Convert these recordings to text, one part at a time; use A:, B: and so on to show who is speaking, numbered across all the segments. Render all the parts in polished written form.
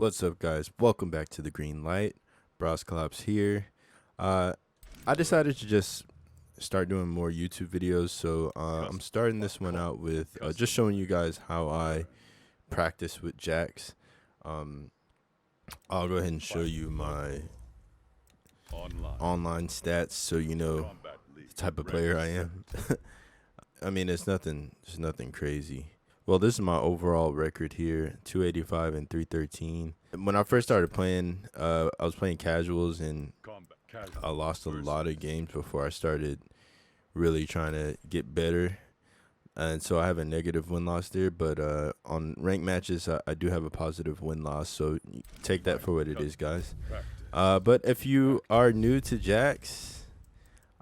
A: What's up, guys? Welcome back to the Green Light. Collapse here. I decided to just start doing more YouTube videos, so I'm starting this one out with just showing you guys how I practice with jacks. I'll go ahead and show you my online stats so you know the type of player I am. I mean, it's nothing crazy. Well, this is my overall record here, 285 and 313. When I first started playing, I was playing casuals, and I lost a lot of games before I started really trying to get better. And so I have a negative win-loss there, but on ranked matches, I do have a positive win-loss, so take that for what it is, guys. But if you are new to jacks,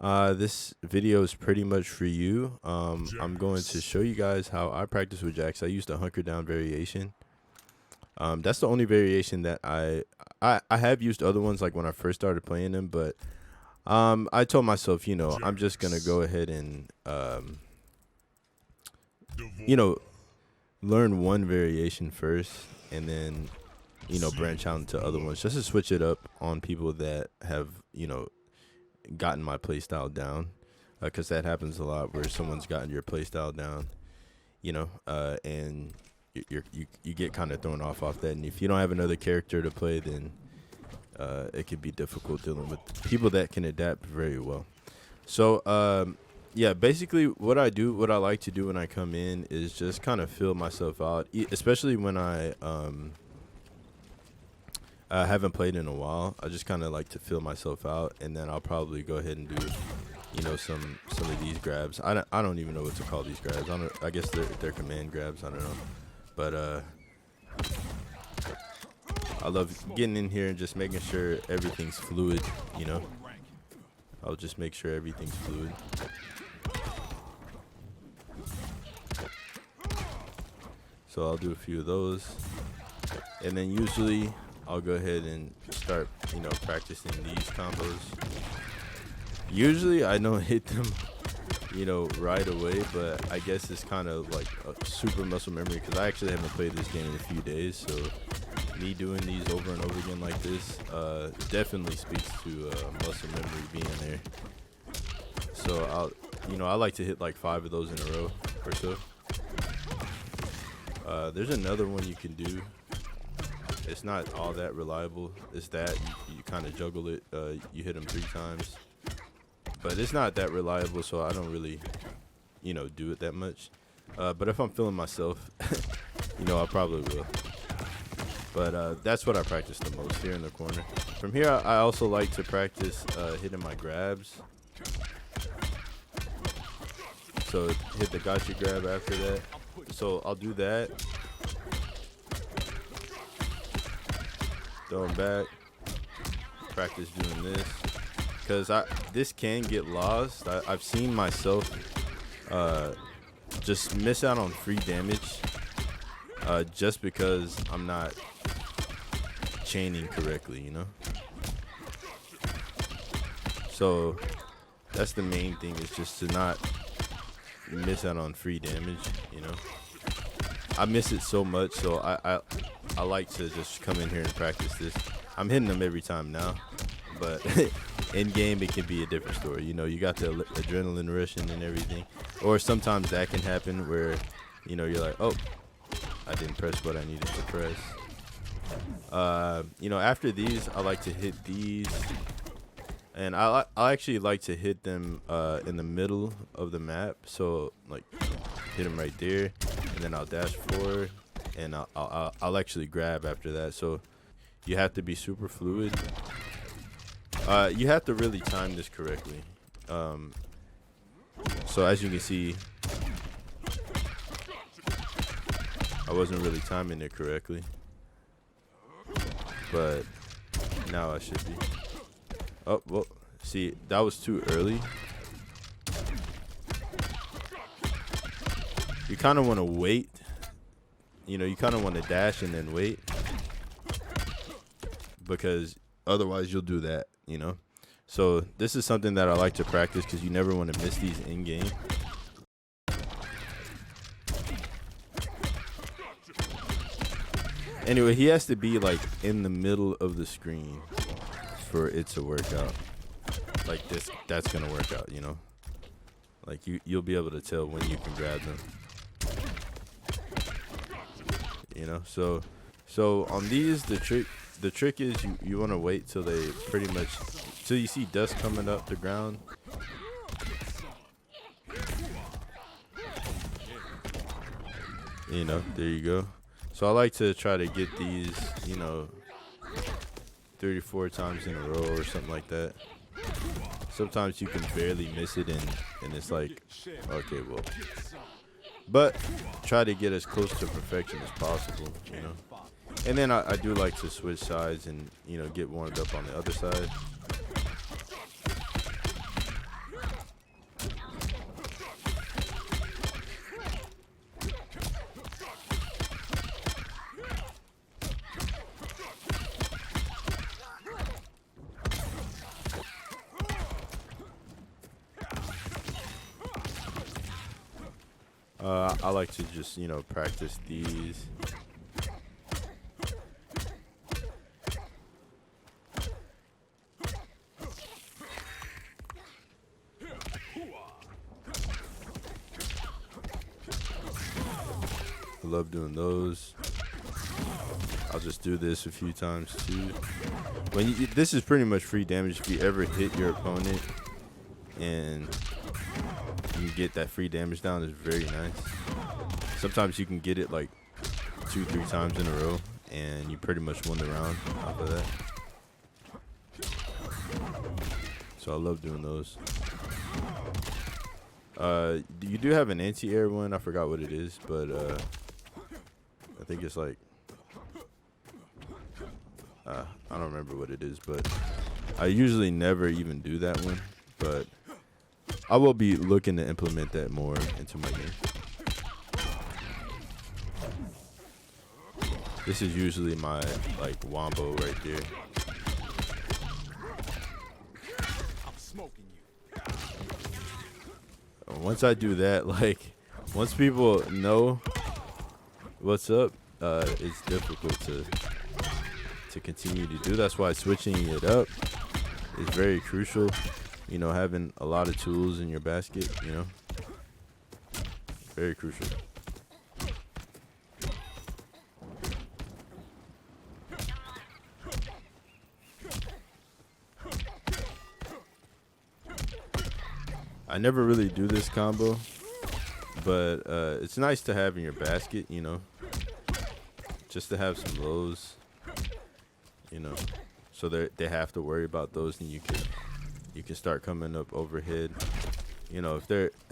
A: this video is pretty much for you. I'm going to show you guys how I practice with jacks. I used a hunker down variation. That's the only variation that I have used other ones like when I first started playing them, but I told myself, I'm just gonna go ahead and learn one variation first, and then branch out into other ones just to switch it up on people that have gotten my playstyle down, because that happens a lot where someone's gotten your playstyle down, and you get kind of thrown off that, and if you don't have another character to play, then it can be difficult dealing with people that can adapt very well. So yeah, basically what I like to do when I come in is just kind of fill myself out, especially when I haven't played in a while. I just kind of like to fill myself out, and then I'll probably go ahead and do, some of these grabs. I don't even know what to call these grabs. I guess they're command grabs. I don't know, but I love getting in here and just making sure everything's fluid. I'll just make sure everything's fluid. So I'll do a few of those, and then usually I'll go ahead and start, practicing these combos. Usually I don't hit them, right away, but I guess it's kind of like a super muscle memory, because I actually haven't played this game in a few days, so me doing these over and over again like this definitely speaks to muscle memory being there. So I like to hit like 5 of those in a row or so. There's another one you can do. It's not all that reliable. It's that you kind of juggle it. You hit them 3 times, but it's not that reliable, so I don't really, do it that much. But if I'm feeling myself, I probably will. But that's what I practice the most here in the corner. From here, I also like to practice hitting my grabs. So hit the gotcha grab after that. So I'll do that. Throw them back. Practice doing this, because this can get lost. I've seen myself just miss out on free damage just because I'm not chaining correctly, So that's the main thing, is just to not miss out on free damage. I miss it so much, so I like to just come in here and practice this. I'm hitting them every time now, but in game it can be a different story. You got the adrenaline rushing and everything, or sometimes that can happen where you're like, oh, I didn't press what I needed to press. After these, I like to hit these, and I actually like to hit them in the middle of the map. So like hit them right there, and then I'll dash forward, and I'll actually grab after that. So you have to be super fluid. You have to really time this correctly. So as you can see, I wasn't really timing it correctly, but now I should be. Oh, well, see, that was too early. You kind of want to wait. You kind of want to dash and then wait, because otherwise you'll do that, So this is something that I like to practice, because you never want to miss these in game. Anyway, he has to be like in the middle of the screen for it to work out. Like this, that's gonna work out, you know. Like you'll be able to tell when you can grab them. You know, so on these, the trick is you want to wait till they pretty much till you see dust coming up the ground. You know, there you go. So I like to try to get these, you know, 34 times in a row or something like that. Sometimes you can barely miss it, and it's like, okay, well, but try to get as close to perfection as possible, you know. And then I do like to switch sides and, you know, get warmed up on the other side. I like to just, you know, practice these. I love doing those. I'll just do this a few times too. This is pretty much free damage if you ever hit your opponent and you get that free damage down. Is very nice. Sometimes you can get it like 2-3 times in a row, and you pretty much won the round off of that. So I love doing those. You do have an anti-air one. I forgot what it is, but I think it's like I don't remember what it is, but I usually never even do that one. But I will be looking to implement that more into my game. This is usually my like wombo right there.
B: I'm smoking you.
A: Once I do that, like once people know what's up, it's difficult to continue to do. That's why switching it up is very crucial. You know, having a lot of tools in your basket, you know, very crucial. I never really do this combo, but it's nice to have in your basket, you know, just to have some lows, you know, so they have to worry about those, and you can start coming up overhead. You know, if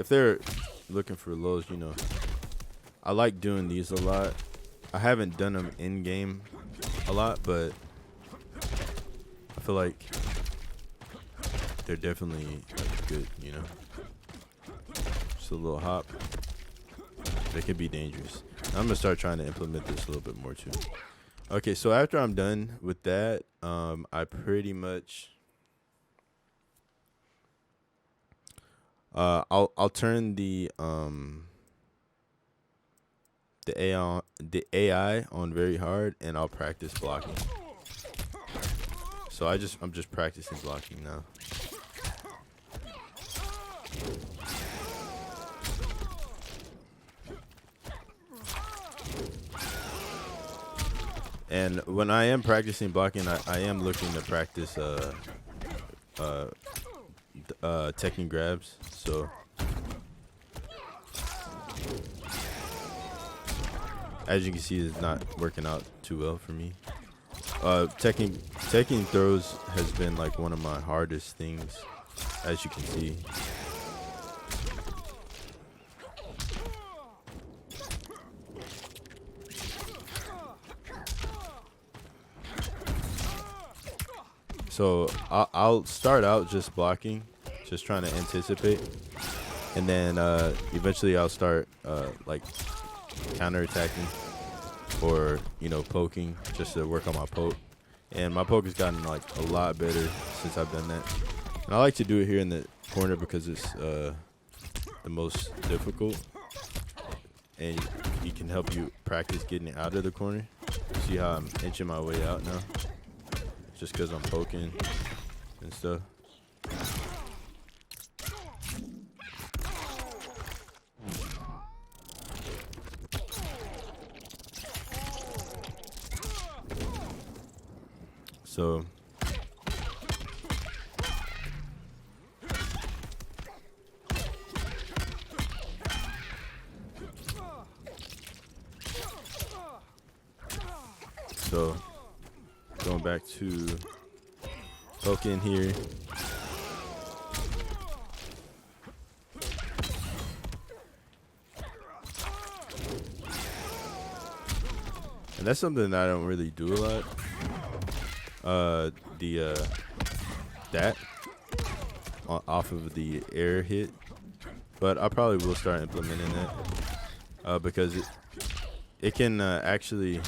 A: they're looking for lows, you know, I like doing these a lot. I haven't done them in game a lot, but I feel like they're definitely like, good, you know. Just a little hop. They can be dangerous. I'm gonna start trying to implement this a little bit more too. Okay, so after I'm done with that, I pretty much I'll turn the AI on very hard, and I'll practice blocking. So I'm just practicing blocking now. And when I am practicing blocking, I am looking to practice teching grabs. So as you can see, it's not working out too well for me. Teching throws has been like one of my hardest things, as you can see. So I'll start out just blocking, just trying to anticipate, and then eventually I'll start like counterattacking, or you know, poking, just to work on my poke. And my poke has gotten like a lot better since I've done that. And I like to do it here in the corner because it's the most difficult. and he can help you practice getting out of the corner. See how I'm inching my way out now? Just because I'm poking and stuff. So going back to poking here. And that's something that I don't really do a lot. That off of the air hit, but I probably will start implementing that because it can actually,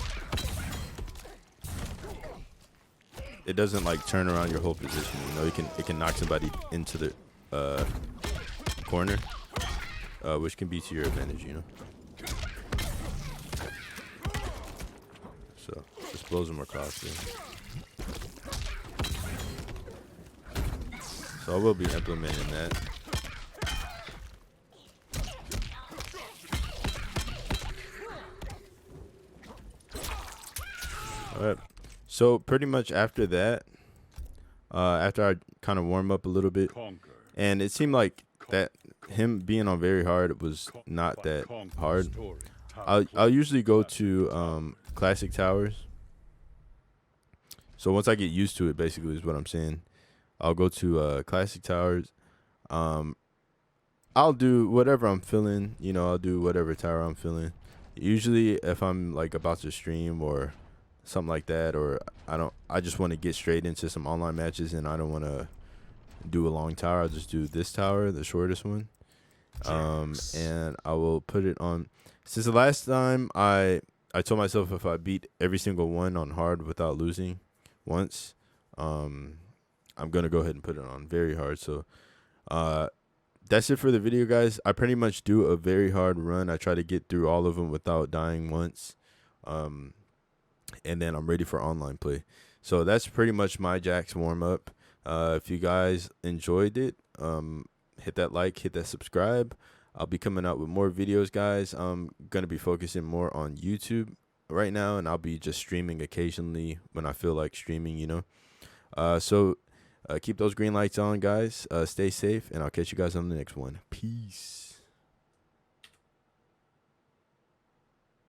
A: it doesn't like turn around your whole position. You know, it can knock somebody into the corner, which can be to your advantage. You know. So just blows them across there. So I will be implementing that. All right. So pretty much after that, after I kind of warm up a little bit, and it seemed like that him being on very hard was not that hard. I'll usually go to classic towers. So once I get used to it, basically is what I'm saying. I'll go to classic towers. I'll do whatever I'm feeling. You know, I'll do whatever tower I'm feeling. Usually, if I'm like about to stream or something like that, or I just want to get straight into some online matches and I don't want to do a long tower. I'll just do this tower, the shortest one. And I will put it on. Since the last time I told myself if I beat every single one on hard without losing once, I'm going to go ahead and put it on very hard. So that's it for the video, guys. I pretty much do a very hard run. I try to get through all of them without dying once. And then I'm ready for online play. So that's pretty much my Jax warm-up. If you guys enjoyed it, hit that like, hit that subscribe. I'll be coming out with more videos, guys. I'm going to be focusing more on YouTube right now, and I'll be just streaming occasionally when I feel like streaming, you know. So keep those green lights on, guys. Stay safe, and I'll catch you guys on the next one. Peace.